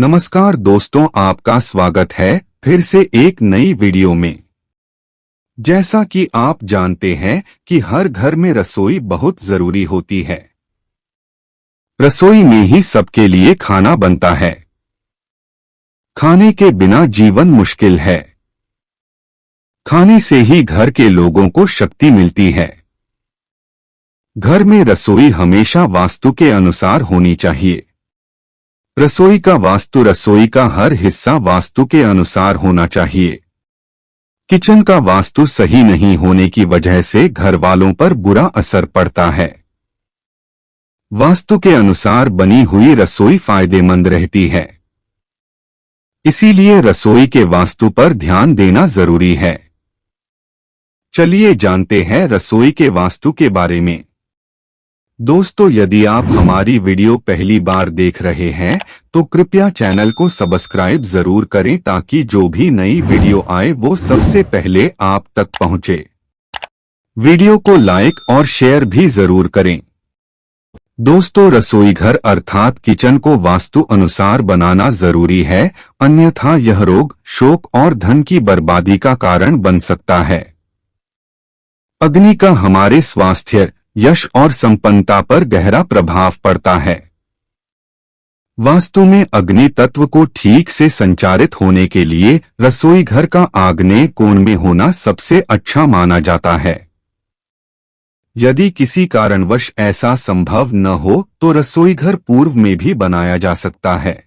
नमस्कार दोस्तों, आपका स्वागत है फिर से एक नई वीडियो में। जैसा कि आप जानते हैं कि हर घर में रसोई बहुत जरूरी होती है। रसोई में ही सबके लिए खाना बनता है। खाने के बिना जीवन मुश्किल है। खाने से ही घर के लोगों को शक्ति मिलती है। घर में रसोई हमेशा वास्तु के अनुसार होनी चाहिए। रसोई का वास्तु, रसोई का हर हिस्सा वास्तु के अनुसार होना चाहिए। किचन का वास्तु सही नहीं होने की वजह से घर वालों पर बुरा असर पड़ता है। वास्तु के अनुसार बनी हुई रसोई फायदेमंद रहती है। इसीलिए रसोई के वास्तु पर ध्यान देना जरूरी है। चलिए जानते हैं रसोई के वास्तु के बारे में। दोस्तों, यदि आप हमारी वीडियो पहली बार देख रहे हैं तो कृपया चैनल को सब्सक्राइब जरूर करें ताकि जो भी नई वीडियो आए वो सबसे पहले आप तक पहुंचे। वीडियो को लाइक और शेयर भी जरूर करें। दोस्तों, रसोई घर अर्थात किचन को वास्तु अनुसार बनाना जरूरी है, अन्यथा यह रोग, शोक और धन की बर्बादी का कारण बन सकता है। अग्नि का हमारे स्वास्थ्य, यश और संपन्नता पर गहरा प्रभाव पड़ता है। वास्तु में अग्नि तत्व को ठीक से संचारित होने के लिए रसोई घर का आग्नेय कोण में होना सबसे अच्छा माना जाता है। यदि किसी कारणवश ऐसा संभव न हो तो रसोई घर पूर्व में भी बनाया जा सकता है।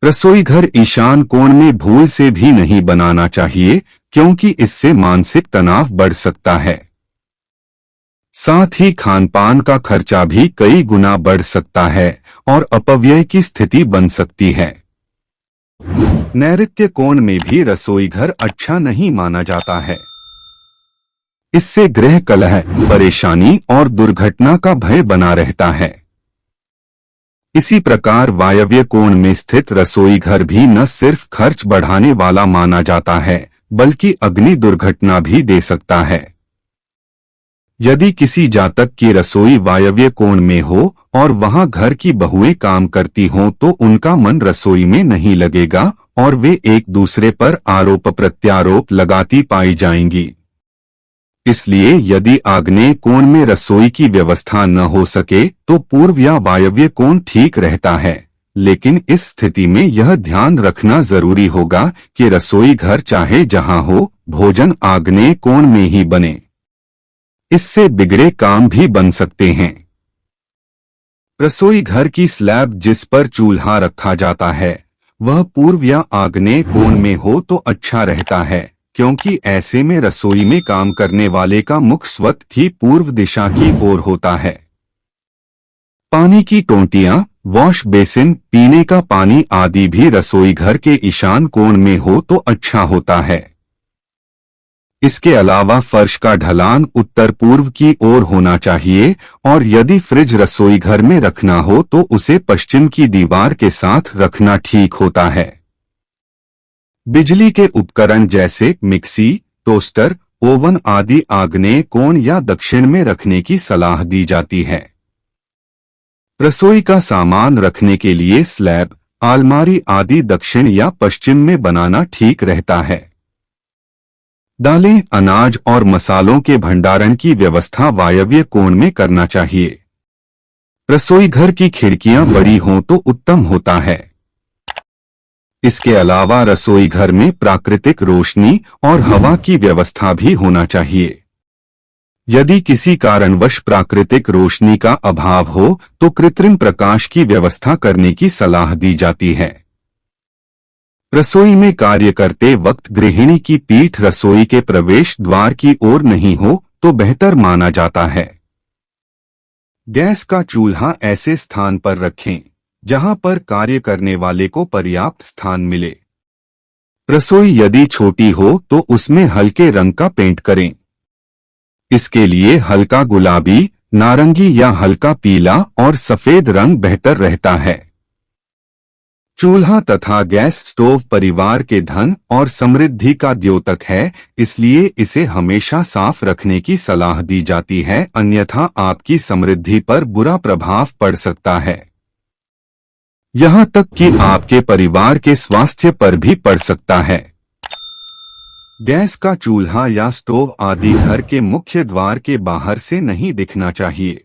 रसोई घर ईशान कोण में भूल से भी नहीं बनाना चाहिए, क्योंकि इससे मानसिक तनाव बढ़ सकता है। साथ ही खानपान का खर्चा भी कई गुना बढ़ सकता है और अपव्यय की स्थिति बन सकती है। नैऋत्य कोण में भी रसोई घर अच्छा नहीं माना जाता है। इससे गृह कलह, परेशानी और दुर्घटना का भय बना रहता है। इसी प्रकार वायव्य कोण में स्थित रसोई घर भी न सिर्फ खर्च बढ़ाने वाला माना जाता है, बल्कि अग्नि दुर्घटना भी दे सकता है। यदि किसी जातक की रसोई वायव्य कोण में हो और वहां घर की बहुएं काम करती हों तो उनका मन रसोई में नहीं लगेगा और वे एक दूसरे पर आरोप प्रत्यारोप लगाती पाई जाएंगी। इसलिए यदि आग्नेय कोण में रसोई की व्यवस्था न हो सके तो पूर्व या वायव्य कोण ठीक रहता है, लेकिन इस स्थिति में यह ध्यान रखना जरूरी होगा कि रसोई घर चाहे जहां हो, भोजन आग्नेय कोण में ही बने। इससे बिगड़े काम भी बन सकते हैं। रसोई घर की स्लैब जिस पर चूल्हा रखा जाता है वह पूर्व या आग्नेय कोण में हो तो अच्छा रहता है, क्योंकि ऐसे में रसोई में काम करने वाले का मुख स्वतः ही पूर्व दिशा की ओर होता है। पानी की टोंटियां, वॉश बेसिन, पीने का पानी आदि भी रसोई घर के ईशान कोण में हो तो अच्छा होता है। इसके अलावा फर्श का ढलान उत्तर पूर्व की ओर होना चाहिए और यदि फ्रिज रसोई घर में रखना हो तो उसे पश्चिम की दीवार के साथ रखना ठीक होता है। बिजली के उपकरण जैसे मिक्सी, टोस्टर, ओवन आदि आग्नेय कोण या दक्षिण में रखने की सलाह दी जाती है। रसोई का सामान रखने के लिए स्लैब, अलमारी आदि दक्षिण या पश्चिम में बनाना ठीक रहता है। दालें, अनाज और मसालों के भंडारण की व्यवस्था वायव्य कोण में करना चाहिए। रसोई घर की खिड़कियां बड़ी हों तो उत्तम होता है। इसके अलावा रसोई घर में प्राकृतिक रोशनी और हवा की व्यवस्था भी होना चाहिए। यदि किसी कारणवश प्राकृतिक रोशनी का अभाव हो तो कृत्रिम प्रकाश की व्यवस्था करने की सलाह दी जाती है। रसोई में कार्य करते वक्त गृहिणी की पीठ रसोई के प्रवेश द्वार की ओर नहीं हो तो बेहतर माना जाता है। गैस का चूल्हा ऐसे स्थान पर रखें जहां पर कार्य करने वाले को पर्याप्त स्थान मिले। रसोई यदि छोटी हो तो उसमें हल्के रंग का पेंट करें। इसके लिए हल्का गुलाबी, नारंगी या हल्का पीला और सफेद रंग बेहतर रहता है। चूल्हा तथा गैस स्टोव परिवार के धन और समृद्धि का द्योतक है, इसलिए इसे हमेशा साफ रखने की सलाह दी जाती है, अन्यथा आपकी समृद्धि पर बुरा प्रभाव पड़ सकता है। यहाँ तक कि आपके परिवार के स्वास्थ्य पर भी पड़ सकता है। गैस का चूल्हा या स्टोव आदि घर के मुख्य द्वार के बाहर से नहीं दिखना चाहिए।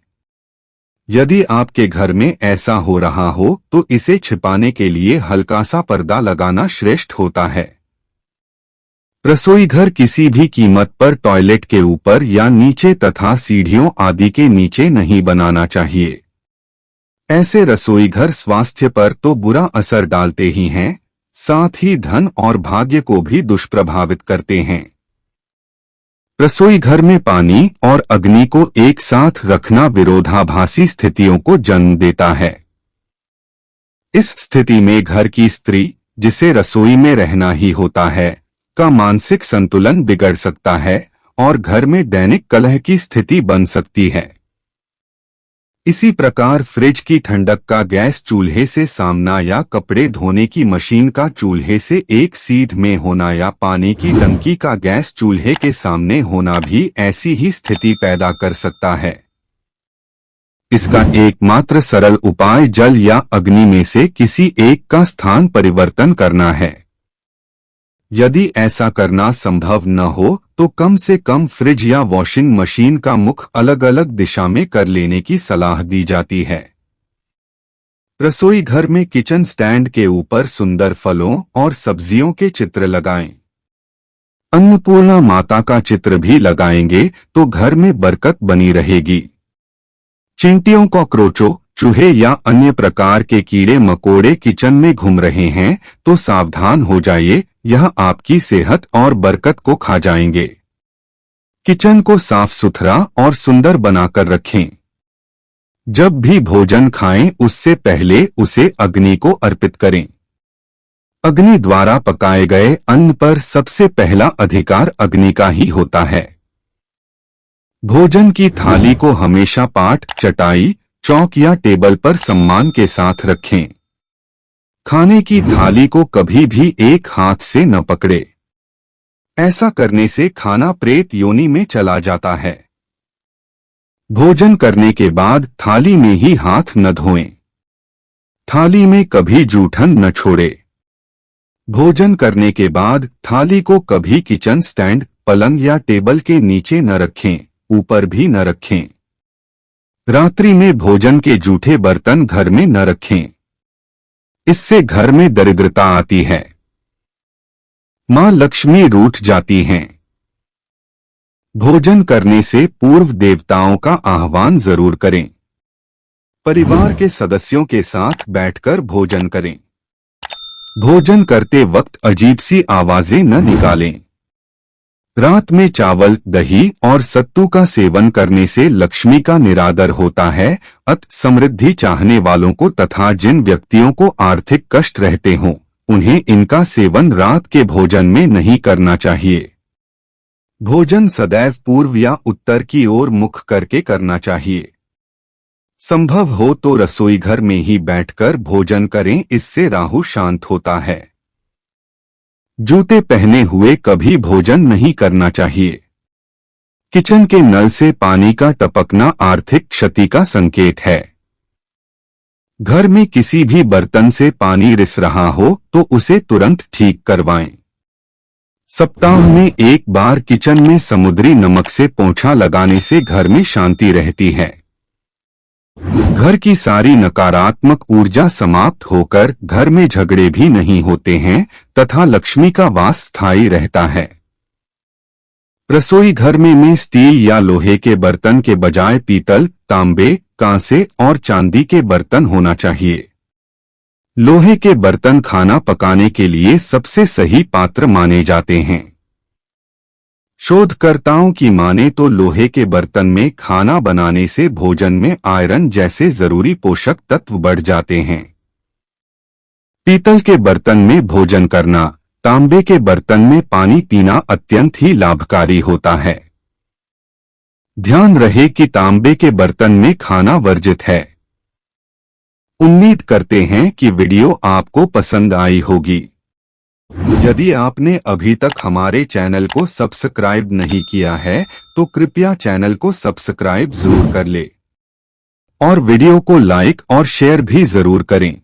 यदि आपके घर में ऐसा हो रहा हो तो इसे छिपाने के लिए हल्का सा पर्दा लगाना श्रेष्ठ होता है। रसोई घर किसी भी कीमत पर टॉयलेट के ऊपर या नीचे तथा सीढ़ियों आदि के नीचे नहीं बनाना चाहिए। ऐसे रसोई घर स्वास्थ्य पर तो बुरा असर डालते ही हैं, साथ ही धन और भाग्य को भी दुष्प्रभावित करते हैं। रसोई घर में पानी और अग्नि को एक साथ रखना विरोधाभासी स्थितियों को जन्म देता है। इस स्थिति में घर की स्त्री, जिसे रसोई में रहना ही होता है, का मानसिक संतुलन बिगड़ सकता है और घर में दैनिक कलह की स्थिति बन सकती है। इसी प्रकार फ्रिज की ठंडक का गैस चूल्हे से सामना या कपड़े धोने की मशीन का चूल्हे से एक सीध में होना या पानी की टंकी का गैस चूल्हे के सामने होना भी ऐसी ही स्थिति पैदा कर सकता है। इसका एकमात्र सरल उपाय जल या अग्नि में से किसी एक का स्थान परिवर्तन करना है। यदि ऐसा करना संभव न हो तो कम से कम फ्रिज या वॉशिंग मशीन का मुख अलग अलग दिशा में कर लेने की सलाह दी जाती है। रसोई घर में किचन स्टैंड के ऊपर सुंदर फलों और सब्जियों के चित्र लगाएं। अन्नपूर्णा माता का चित्र भी लगाएंगे तो घर में बरकत बनी रहेगी। चींटियों, कॉकरोचों, चूहे या अन्य प्रकार के कीड़े मकोड़े किचन में घूम रहे हैं तो सावधान हो जाइए, यह आपकी सेहत और बरकत को खा जाएंगे। किचन को साफ सुथरा और सुंदर बनाकर रखें। जब भी भोजन खाएं उससे पहले उसे अग्नि को अर्पित करें। अग्नि द्वारा पकाए गए अन्न पर सबसे पहला अधिकार अग्नि का ही होता है। भोजन की थाली को हमेशा पाट, चटाई, चौक या टेबल पर सम्मान के साथ रखें। खाने की थाली को कभी भी एक हाथ से न पकड़े। ऐसा करने से खाना प्रेत योनि में चला जाता है। भोजन करने के बाद थाली में ही हाथ न धोएं। थाली में कभी जूठन न छोड़े। भोजन करने के बाद थाली को कभी किचन स्टैंड, पलंग या टेबल के नीचे न रखें, ऊपर भी न रखें। रात्रि में भोजन के जूठे बर्तन घर में न रखें। इससे घर में दरिद्रता आती है। मां लक्ष्मी रूठ जाती हैं। भोजन करने से पूर्व देवताओं का आह्वान जरूर करें। परिवार के सदस्यों के साथ बैठकर भोजन करें। भोजन करते वक्त अजीब सी आवाजें न निकालें। रात में चावल, दही और सत्तू का सेवन करने से लक्ष्मी का निरादर होता है। समृद्धि चाहने वालों को तथा जिन व्यक्तियों को आर्थिक कष्ट रहते हों, उन्हें इनका सेवन रात के भोजन में नहीं करना चाहिए। भोजन सदैव पूर्व या उत्तर की ओर मुख करके करना चाहिए। संभव हो तो रसोई घर में ही बैठकर भोजन करें, इससे राहु शांत होता है। जूते पहने हुए कभी भोजन नहीं करना चाहिए। किचन के नल से पानी का टपकना आर्थिक क्षति का संकेत है। घर में किसी भी बर्तन से पानी रिस रहा हो तो उसे तुरंत ठीक करवाएं। सप्ताह में एक बार किचन में समुद्री नमक से पोंछा लगाने से घर में शांति रहती है। घर की सारी नकारात्मक ऊर्जा समाप्त होकर घर में झगड़े भी नहीं होते हैं तथा लक्ष्मी का वास स्थायी रहता है। रसोई घर में स्टील या लोहे के बर्तन के बजाय पीतल, तांबे, कांसे और चांदी के बर्तन होना चाहिए। लोहे के बर्तन खाना पकाने के लिए सबसे सही पात्र माने जाते हैं। शोधकर्ताओं की माने तो लोहे के बर्तन में खाना बनाने से भोजन में आयरन जैसे जरूरी पोषक तत्व बढ़ जाते हैं। पीतल के बर्तन में भोजन करना, तांबे के बर्तन में पानी पीना अत्यंत ही लाभकारी होता है। ध्यान रहे कि तांबे के बर्तन में खाना वर्जित है। उम्मीद करते हैं कि वीडियो आपको पसंद आई होगी। यदि आपने अभी तक हमारे चैनल को सब्सक्राइब नहीं किया है तो कृपया चैनल को सब्सक्राइब जरूर कर ले और वीडियो को लाइक और शेयर भी जरूर करें।